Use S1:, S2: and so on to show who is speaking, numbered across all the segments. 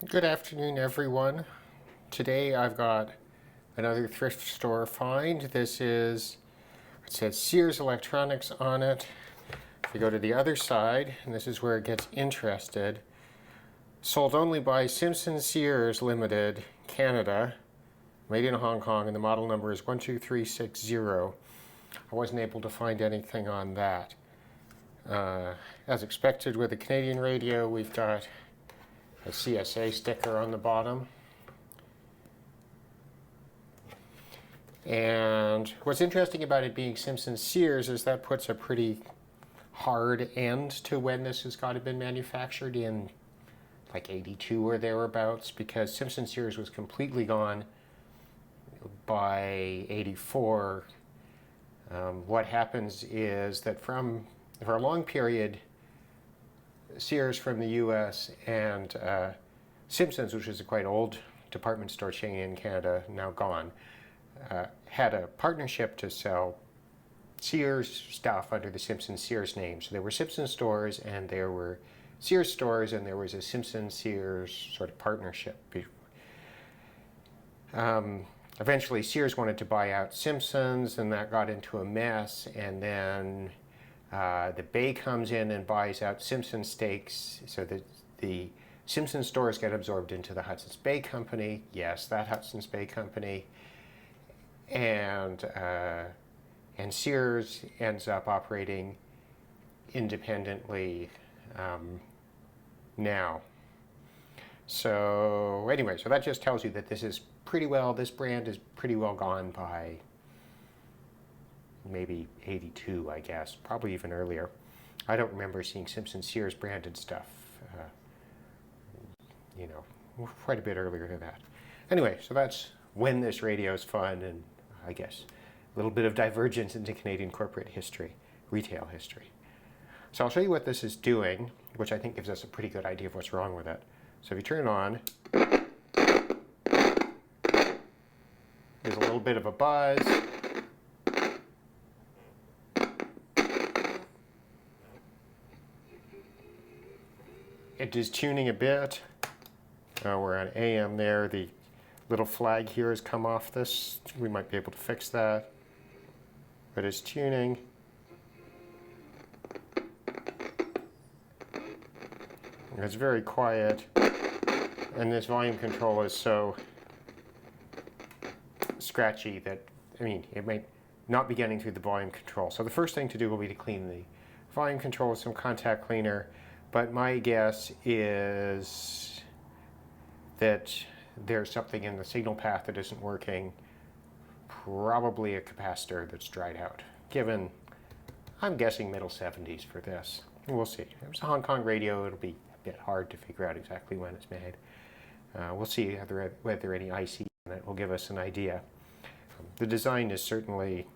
S1: Good afternoon, everyone. Today I've got another thrift store find. It says Sears Electronics on it. If you go to the other side, and this is where it gets interested, sold only by Simpson Sears Limited, Canada, made in Hong Kong, and the model number is 12360. I wasn't able to find anything on that. As expected with the Canadian radio, we've got a CSA sticker on the bottom. And what's interesting about it being Simpson Sears is that puts a pretty hard end to when this has got to been manufactured in like 82 or thereabouts, because Simpson Sears was completely gone by 84. What happens is that for a long period, Sears from the US and Simpson's, which is a quite old department store chain in Canada, now gone, had a partnership to sell Sears stuff under the Simpson Sears name. So there were Simpson stores and there were Sears stores, and there was a Simpson Sears sort of partnership. Eventually Sears wanted to buy out Simpson's, and that got into a mess, and then the Bay comes in and buys out Simpson stakes, so that the Simpson stores get absorbed into the Hudson's Bay Company. Yes, that Hudson's Bay Company. And Sears ends up operating independently now. So anyway, so that just tells you that this brand is pretty well gone by maybe 82, I guess, probably even earlier. I don't remember seeing Simpson Sears branded stuff, quite a bit earlier than that. Anyway, so that's when this radio is fun, and I guess a little bit of divergence into Canadian corporate history, retail history. So I'll show you what this is doing, which I think gives us a pretty good idea of what's wrong with it. So if you turn it on, there's a little bit of a buzz. It is tuning a bit. We're on AM there. The little flag here has come off this. We might be able to fix that. But it's tuning. It's very quiet. And this volume control is so scratchy that, it might not be getting through the volume control. So the first thing to do will be to clean the volume control with some contact cleaner. But my guess is that there's something in the signal path that isn't working, probably a capacitor that's dried out, given, I'm guessing middle-70s for this. We'll see. It was a Hong Kong radio. It'll be a bit hard to figure out exactly when it's made. We'll see whether any IC in it will give us an idea. The design is certainly,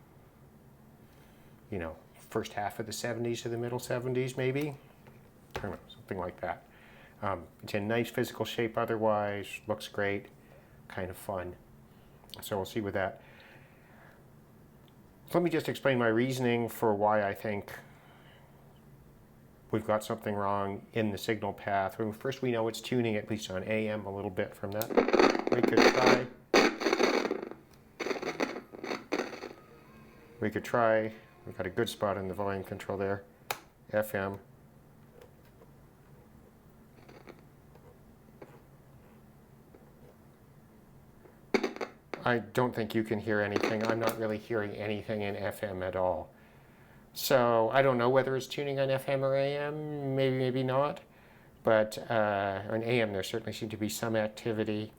S1: first half of the 70s to the middle 70s, maybe. I don't know, something like that. It's in nice physical shape otherwise, looks great, kind of fun. So we'll see with that. Let me just explain my reasoning for why I think we've got something wrong in the signal path. First, we know it's tuning, at least on AM, a little bit from that. We could try. We've got a good spot in the volume control there. FM. I don't think you can hear anything. I'm not really hearing anything in FM at all. So I don't know whether it's tuning on FM or AM, maybe not. But on AM there certainly seemed to be some activity.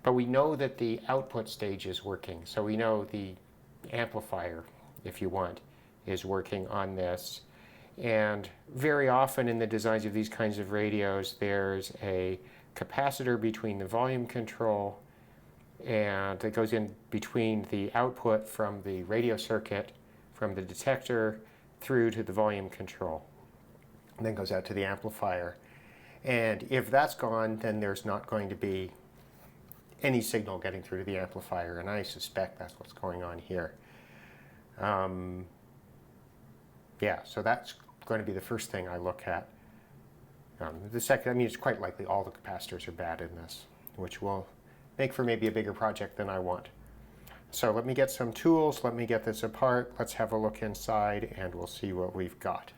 S1: But we know that the output stage is working. So we know the amplifier, if you want, is working on this. And very often in the designs of these kinds of radios, there's a capacitor between the volume control and it goes in between the output from the radio circuit, from the detector, through to the volume control, and then goes out to the amplifier. And if that's gone, then there's not going to be any signal getting through to the amplifier, and I suspect that's what's going on here. Yeah, so that's going to be the first thing I look at. I mean, it's quite likely all the capacitors are bad in this, which will make for maybe a bigger project than I want. So let me get some tools, let me get this apart, let's have a look inside, and we'll see what we've got.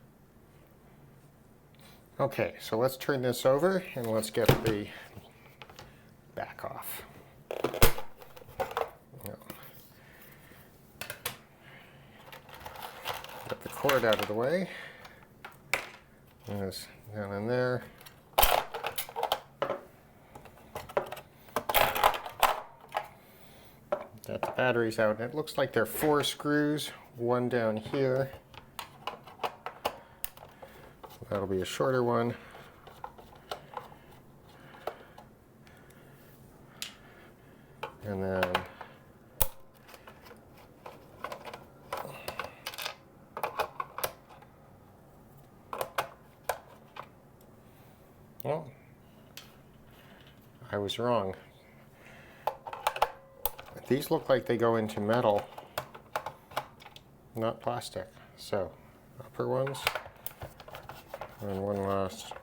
S1: Okay, so let's turn this over, and let's get the back off. Get the cord out of the way. There's down in there. Got the batteries out. It looks like there are 4 screws, one down here. That'll be a shorter one. And then well, I was wrong. These look like they go into metal, not plastic. So, upper ones, and one last.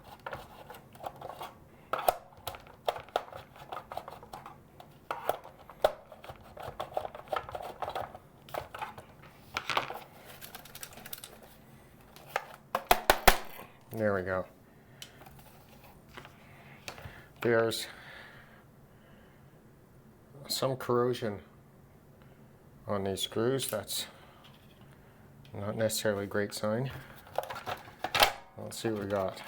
S1: There we go. There's some corrosion on these screws. That's not necessarily a great sign. Let's see what we got.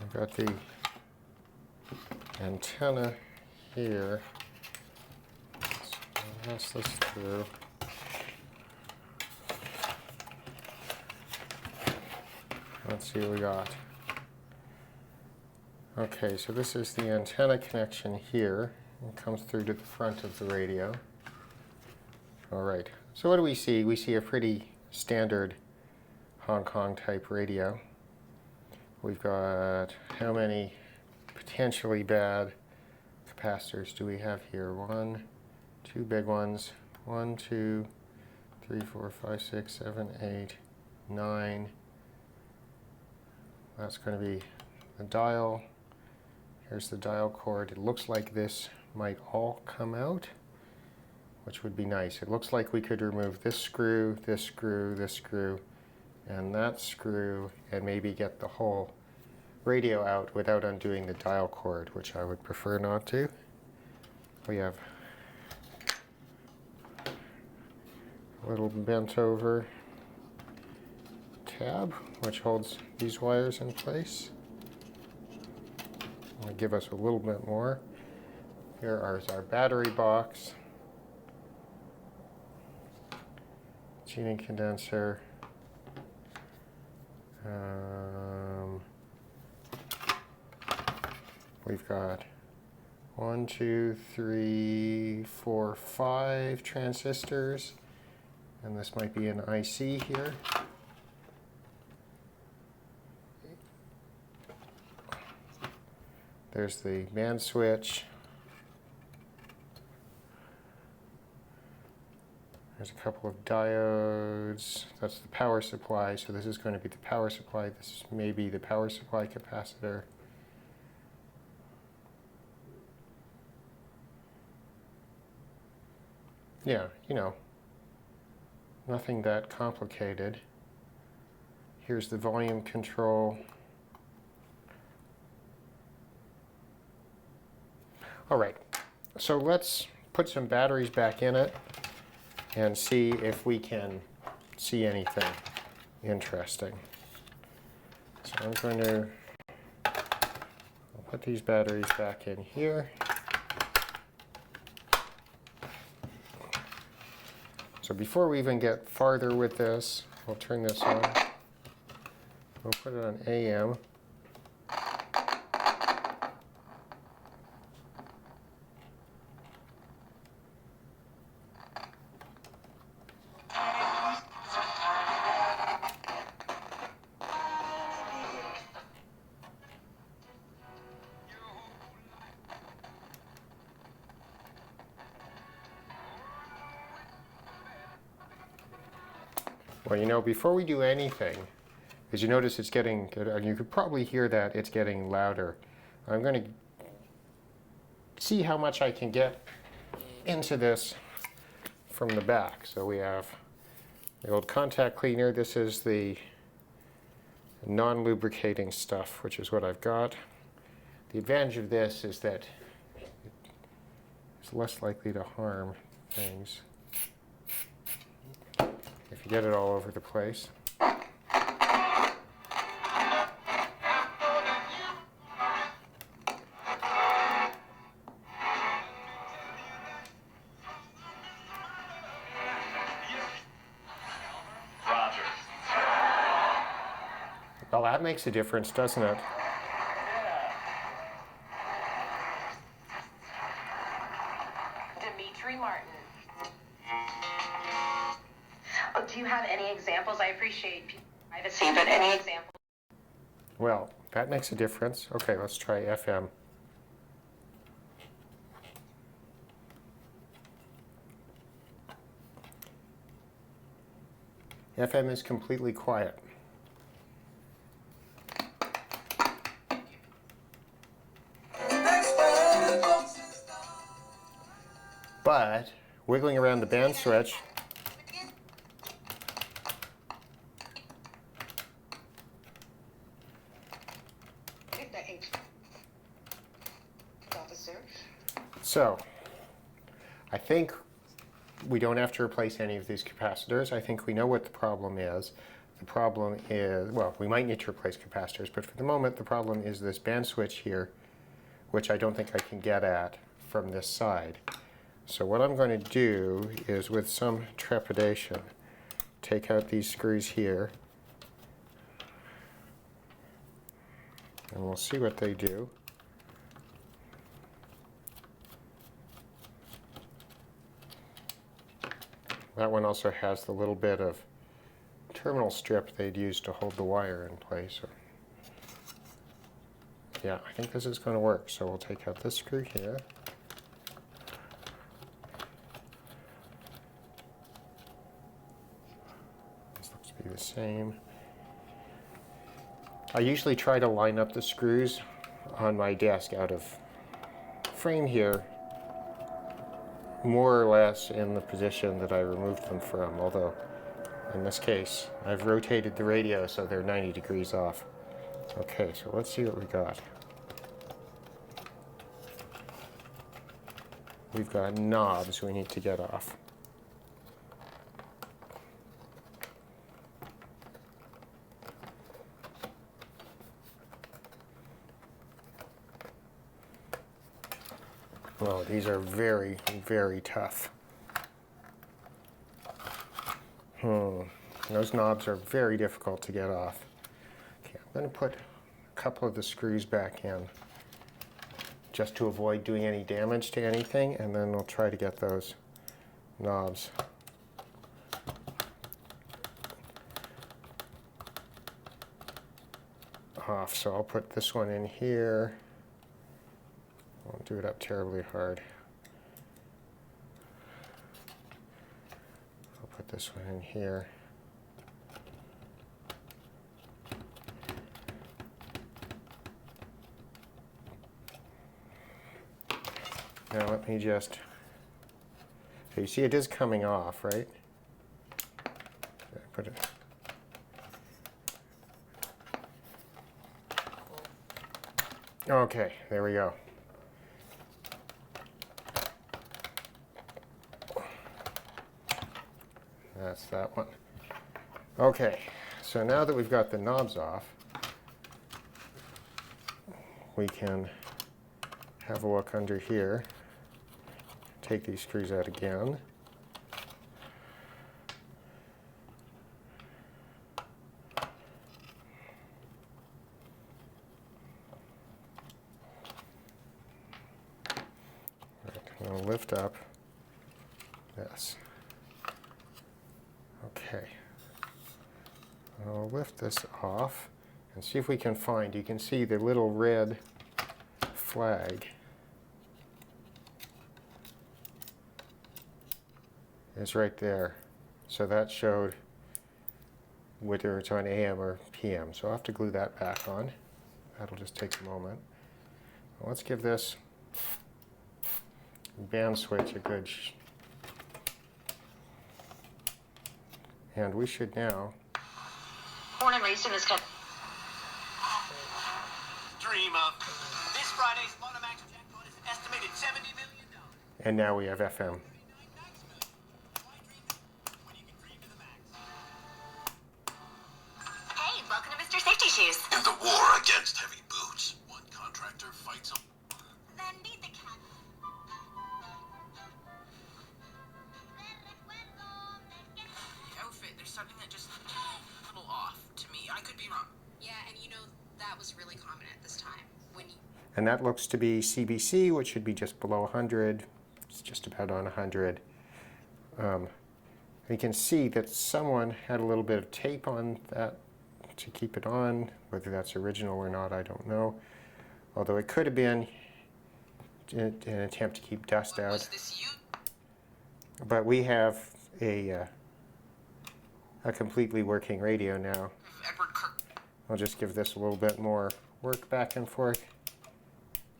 S1: I've got the antenna here. Let's pass this through. Let's see what we got. Okay, so this is the antenna connection here. It comes through to the front of the radio. All right, so what do we see? We see a pretty standard Hong Kong type radio. We've got how many potentially bad capacitors do we have here? 1, 2 big ones. 1, 2, 3, 4, 5, 6, 7, 8, 9. That's going to be the dial. Here's the dial cord. It looks like this might all come out, which would be nice. It looks like we could remove this screw, this screw, this screw, and that screw, and maybe get the whole radio out without undoing the dial cord, which I would prefer not to. We have a little bent over tab, which holds these wires in place. I'll give us a little bit more. Here is our battery box, tuning condenser, we've got 1, 2, 3, 4, 5 transistors, and this might be an IC here. There's the band switch. There's a couple of diodes. That's the power supply, so this is going to be the power supply. This may be the power supply capacitor. Yeah, you know, nothing that complicated. Here's the volume control. All right, so let's put some batteries back in it and see if we can see anything interesting. So I'm going to put these batteries back in here. So before we even get farther with this, we'll turn this on. We'll put it on AM. Well, you know, before we do anything, As you notice, it's getting, and you could probably hear that it's getting louder. I'm going to see how much I can get into this from the back. So we have the old contact cleaner. This is the non-lubricating stuff, which is what I've got. The advantage of this is that it's less likely to harm things if you get it all over the place. Well, that makes a difference, doesn't it?
S2: Do you have any examples? I appreciate privacy, but any examples?
S1: Well, that makes a difference. Okay, let's try FM. FM is completely quiet. But wiggling around the band switch, so I think we don't have to replace any of these capacitors. I think we know what the problem is. The problem is, well, we might need to replace capacitors, but for the moment the problem is this band switch here, which I don't think I can get at from this side. So what I'm going to do is, with some trepidation, take out these screws here, and we'll see what they do. That one also has the little bit of terminal strip they'd use to hold the wire in place. Yeah, I think this is going to work. So we'll take out this screw here. This looks to be the same. I usually try to line up the screws on my desk out of frame here, more or less in the position that I removed them from, although in this case I've rotated the radio so they're 90 degrees off. Okay, so let's see what we got. We've got knobs we need to get off. Well, these are very, very tough. Those knobs are very difficult to get off. Okay, I'm going to put a couple of the screws back in just to avoid doing any damage to anything, and then we'll try to get those knobs off. So I'll put this one in here. Won't do it up terribly hard. I'll put this one in here. Now let me just, so you see it is coming off, right? Put it. Okay, there we go. That's that one. Okay, so now that we've got the knobs off, we can have a look under here. Take these screws out again. Right, I'm going to lift up this. Okay. I'll lift this off and see if we can find, you can see the little red flag is right there. So that showed whether it's on AM or PM. So I'll have to glue that back on. That'll just take a moment. Well, let's give this band switch a good and we should now.
S2: Born and raised in this country.
S3: Dream of this Friday's Monomax jackpot is an estimated $70 million.
S1: And now we have FM.
S2: Hey, welcome to Mr. Safety Shoes.
S3: In the war against heavy boots, one contractor fights a...
S2: Then meet the cat.
S4: The outfit, there's something that just a little off to me. I could be wrong.
S5: Yeah, and you know, that was really common at this time. When you,
S1: And that looks to be CBC, which should be just below 100. It's just about on 100. You can see that someone had a little bit of tape on that to keep it on. Whether that's original or not, I don't know. Although it could have been an attempt to keep dust
S4: Was
S1: out.
S4: this you?
S1: But we have a completely working radio now.
S4: Edward Kirk.
S1: I'll just give this a little bit more work back and forth.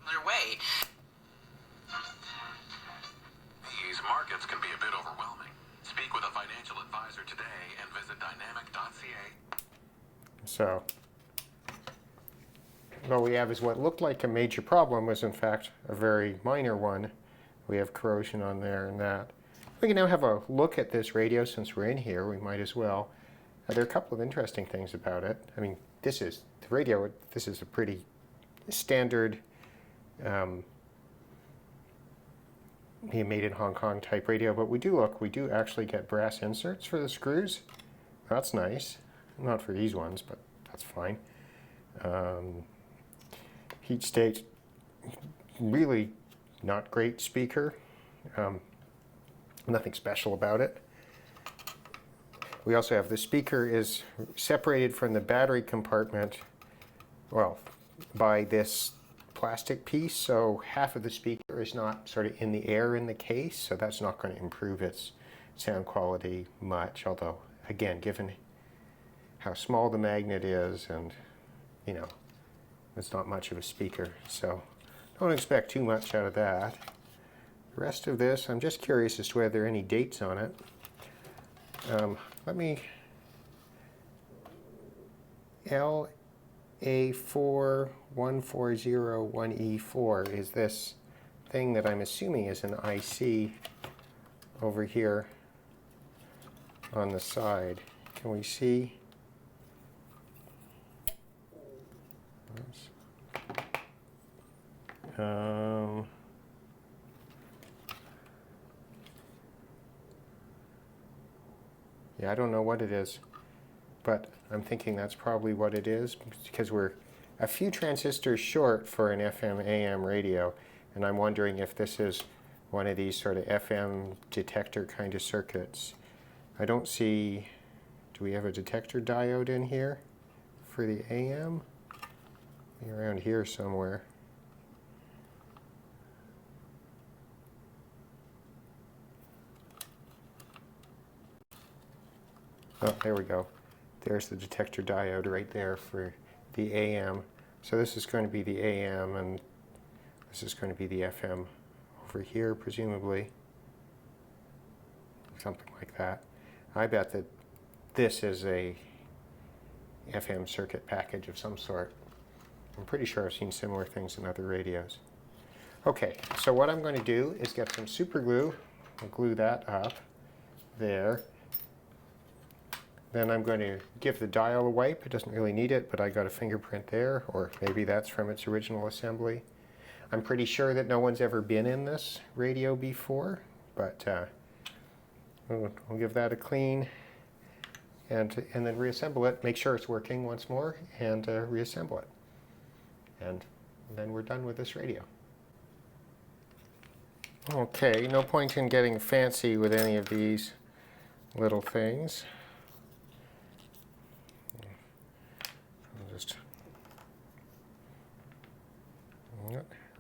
S4: Their way.
S3: These markets can be a bit overwhelming. Speak with a financial advisor today and visit dynamic.ca.
S1: So, what we have is what looked like a major problem was in fact a very minor one. We have corrosion on there and that. We can now have a look at this radio since we're in here. We might as well. There are a couple of interesting things about it. I mean, this is the radio. This is a pretty standard made in Hong Kong type radio. But we do actually get brass inserts for the screws. That's nice. Not for these ones, but that's fine. Heat state, really not great speaker. Nothing special about it. We also have the speaker is separated from the battery compartment, well, by this plastic piece, so half of the speaker is not sort of in the air in the case, so that's not going to improve its sound quality much, although, again, given how small the magnet is and, you know, it's not much of a speaker, so don't expect too much out of that. The rest of this, I'm just curious as to whether there are any dates on it. Let me, LA41401E4 is this thing that I'm assuming is an IC over here on the side. Can we see? Oops. Yeah, I don't know what it is, but I'm thinking that's probably what it is because we're a few transistors short for an FM/AM radio, and I'm wondering if this is one of these sort of FM detector kind of circuits. I don't see, do we have a detector diode in here for the AM? Maybe around here somewhere. Oh, there we go. There's the detector diode right there for the AM. So this is going to be the AM, and this is going to be the FM over here, presumably. Something like that. I bet that this is a FM circuit package of some sort. I'm pretty sure I've seen similar things in other radios. Okay, so what I'm going to do is get some super glue and glue that up there. Then I'm going to give the dial a wipe. It doesn't really need it, but I got a fingerprint there, or maybe that's from its original assembly. I'm pretty sure that no one's ever been in this radio before, but we'll give that a clean and then reassemble it. Make sure it's working once more and reassemble it. And then we're done with this radio. Okay, no point in getting fancy with any of these little things. Just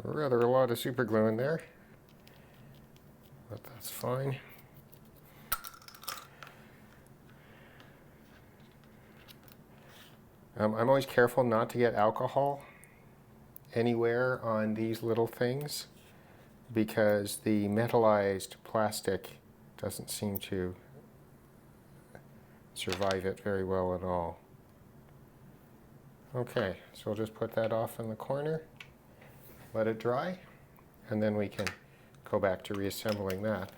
S1: rather a lot of super glue in there, but that's fine. I'm always careful not to get alcohol anywhere on these little things because the metallized plastic doesn't seem to survive it very well at all. Okay, so we'll just put that off in the corner, let it dry, and then we can go back to reassembling that.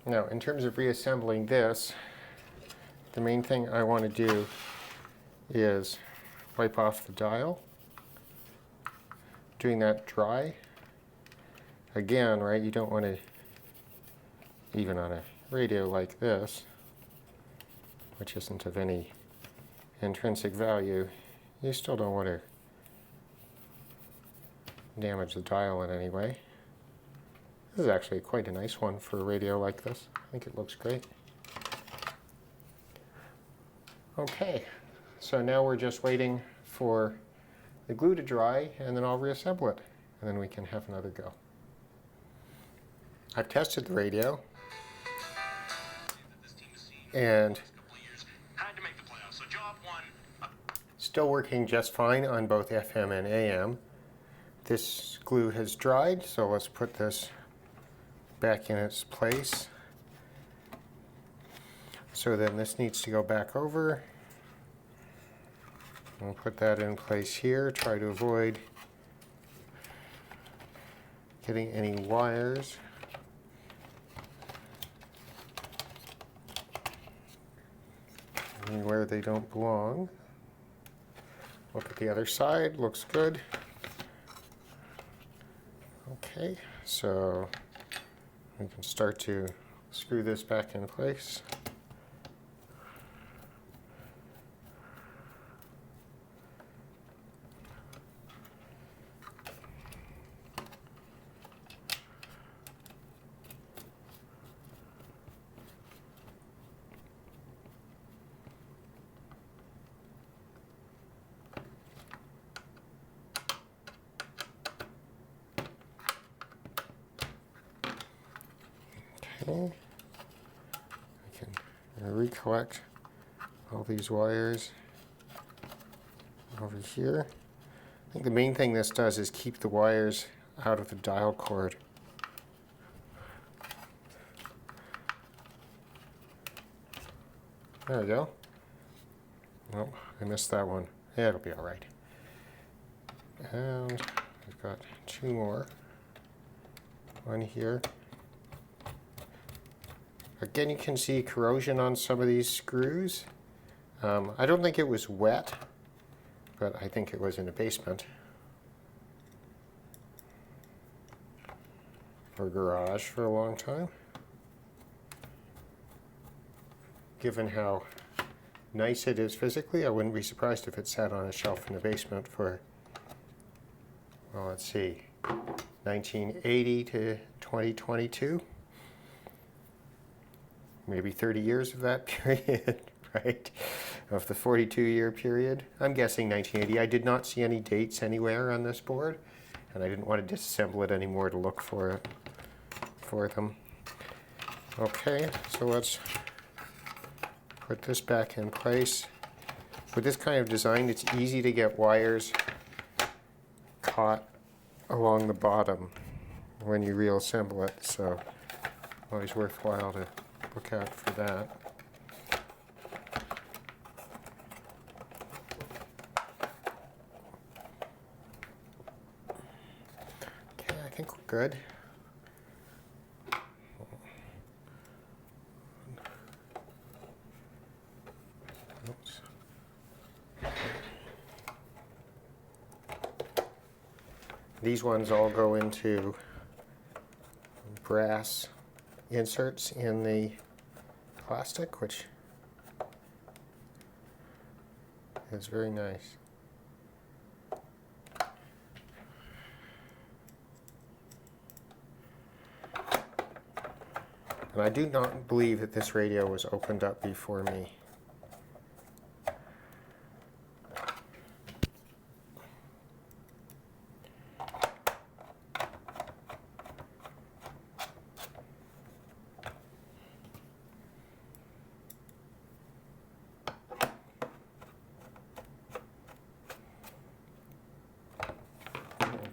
S1: Now, in terms of reassembling this, the main thing I want to do is wipe off the dial. Doing that dry. Again, right, you don't want to, even on a radio like this, which isn't of any intrinsic value, you still don't want to damage the dial in any way. This is actually quite a nice one for a radio like this. I think it looks great. Okay, so now we're just waiting for the glue to dry, and then I'll reassemble it, and then we can have another go. I've tested the radio, and still working just fine on both FM and AM. This glue has dried, so let's put this back in its place. So then this needs to go back over. We'll put that in place here. Try to avoid getting any wires. Anywhere they don't belong. Look at the other side, looks good. Okay, so we can start to screw this back in place. Okay, I can recollect all these wires over here. I think the main thing this does is keep the wires out of the dial cord. There we go. Oh, I missed that one. Yeah, it'll be all right. And we've got two more. One here. Again, you can see corrosion on some of these screws. I don't think it was wet, but I think it was in a basement or garage for a long time. Given how nice it is physically, I wouldn't be surprised if it sat on a shelf in the basement for, well, let's see, 1980 to 2022. Maybe 30 years of that period, right? Of the 42-year period. I'm guessing 1980. I did not see any dates anywhere on this board, and I didn't want to disassemble it anymore to look for them. Okay, so let's put this back in place. With this kind of design, it's easy to get wires caught along the bottom when you reassemble it, so always worthwhile to look out for that. Okay, I think we're good. Oops. These ones all go into brass inserts in the plastic, which is very nice. And I do not believe that this radio was opened up before me.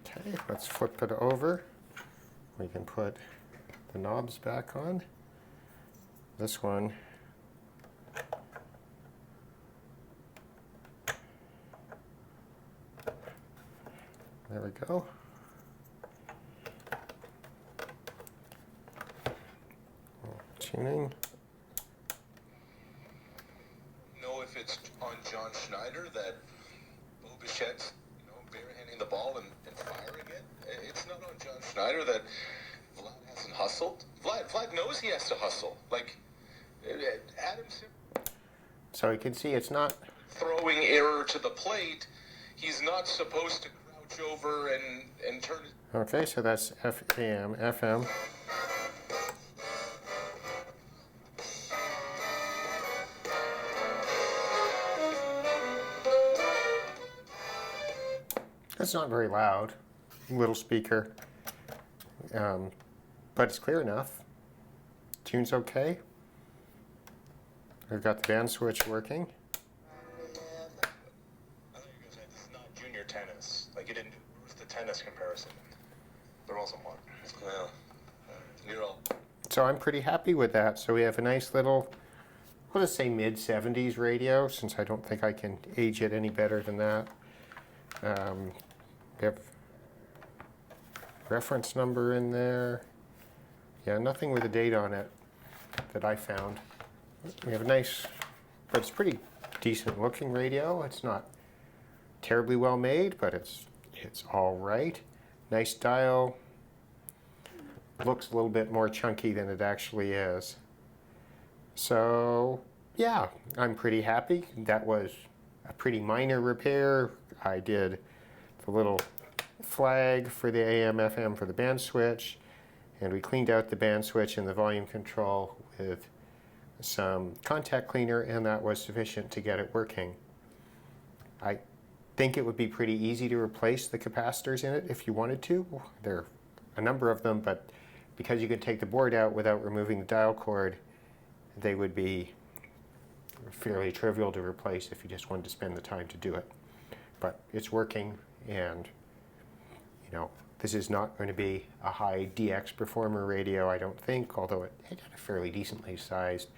S1: Okay, let's flip it over. We can put the knobs back on. This one there we go. Tuning.
S6: Know if it's on John Schneider that Bo Bichette's, barehanding the ball and firing it. It's not on John Schneider that Vlad hasn't hustled. Vlad knows he has to hustle. Like Adam Simpson
S1: So you can see it's not
S6: throwing error to the plate. He's not supposed to crouch over and turn it.
S1: okay. So that's AM, FM. It's not very loud, little speaker, but it's clear enough. Tune's okay. We've got the band switch working.
S6: I thought you guys said this is not junior tennis. Like you didn't do the tennis comparison. They're all somewhat. Well, you're all.
S1: So I'm pretty happy with that. So we have a nice little, we'll just say mid-70s radio, since I don't think I can age it any better than that. We have reference number in there. Yeah, nothing with a date on it that I found. We have a nice, but it's pretty decent looking radio. It's not terribly well made, but it's all right. Nice dial. Looks a little bit more chunky than it actually is. So yeah, I'm pretty happy. That was a pretty minor repair. I did the little flag for the AM FM for the band switch, and we cleaned out the band switch and the volume control with some contact cleaner, and that was sufficient to get it working. I think it would be pretty easy to replace the capacitors in it if you wanted to. There are a number of them, but because you could take the board out without removing the dial cord, they would be fairly trivial to replace if you just wanted to spend the time to do it. But it's working, and this is not going to be a high DX performer radio, I don't think, although it had a fairly decently sized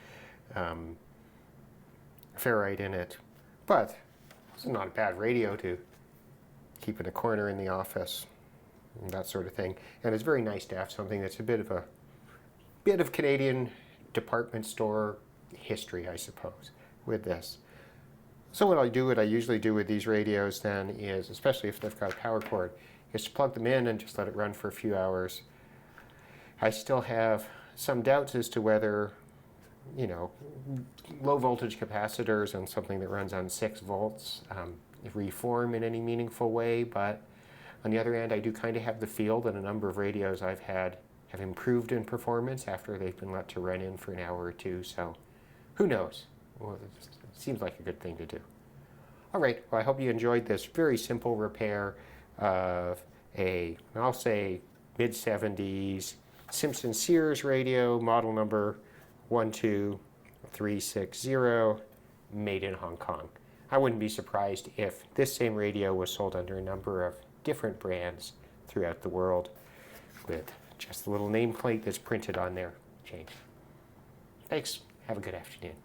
S1: ferrite in it. But it's not a bad radio to keep in a corner in the office, and that sort of thing. And it's very nice to have something that's a bit of Canadian department store history, I suppose, with this. So what I usually do with these radios then is, especially if they've got a power cord, is to plug them in and just let it run for a few hours. I still have some doubts as to whether, low voltage capacitors and something that runs on 6 volts reform in any meaningful way, but on the other hand, I do kind of have the feel that a number of radios I've had have improved in performance after they've been let to run in for an hour or two, so who knows? Well, it seems like a good thing to do. All right, well, I hope you enjoyed this very simple repair of I'll say mid-70s Simpson Sears radio, model number 12360, made in Hong Kong. I wouldn't be surprised if this same radio was sold under a number of different brands throughout the world with just a little nameplate that's printed on there changed. Thanks. Have a good afternoon.